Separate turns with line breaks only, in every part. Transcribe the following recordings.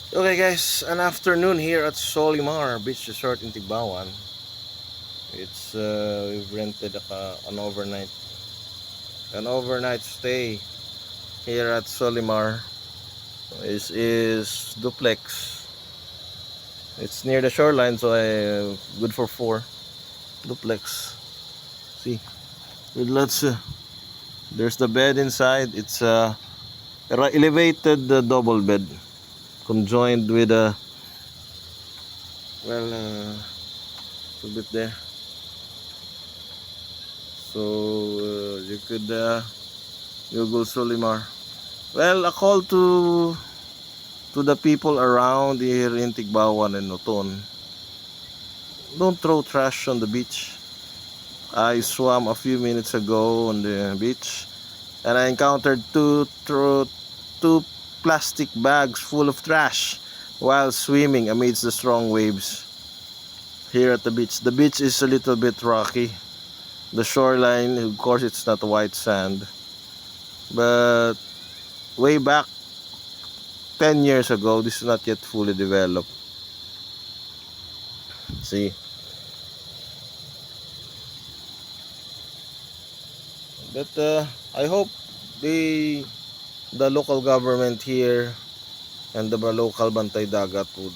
Okay guys, an afternoon here at Solimar Beach Resort in Tigbawan. We've rented an overnight stay here at Solimar. This is duplex. It's near the shoreline, so good for four. Duplex. See, with lots. There's the bed inside. It's a elevated double bed, conjoined with a little bit there. So you could Google Solimar. Well, a call to the people around here in Tigbawan and Noton. Don't throw trash on the beach. I swam a few minutes ago on the beach and I encountered two plastic bags full of trash while swimming amidst the strong waves here at the beach. The beach is a little bit rocky. The shoreline, of course, it's not white sand, but way back 10 years ago, this is not yet fully developed. See, but I hope the local government here and the local Bantay Dagat would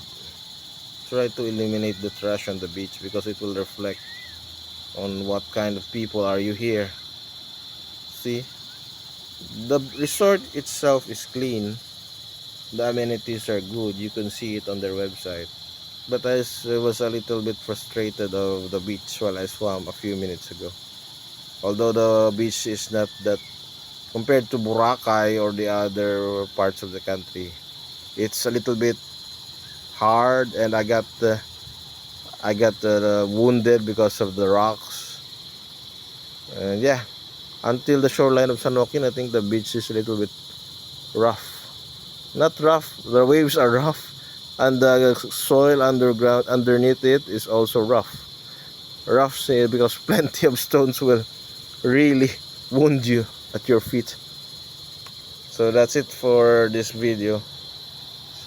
try to eliminate the trash on the beach, because it will reflect on what kind of people are you here. See, the resort itself is clean, the amenities are good, you can see it on their website. But I was a little bit frustrated of the beach while I swam a few minutes ago. Although the beach is not that, compared to Boracay or the other parts of the country, it's a little bit hard, and I got wounded because of the rocks. And yeah, until the shoreline of San Joaquin, I think the beach is a little bit rough. Not rough, the waves are rough, and the soil underground underneath it is also rough. Rough, say, because plenty of stones will really wound you at your feet. So that's it for this video.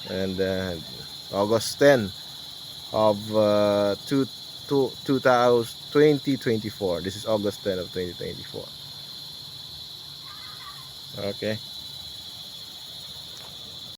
And August 10 of 2024. This is August 10 of 2024. Okay.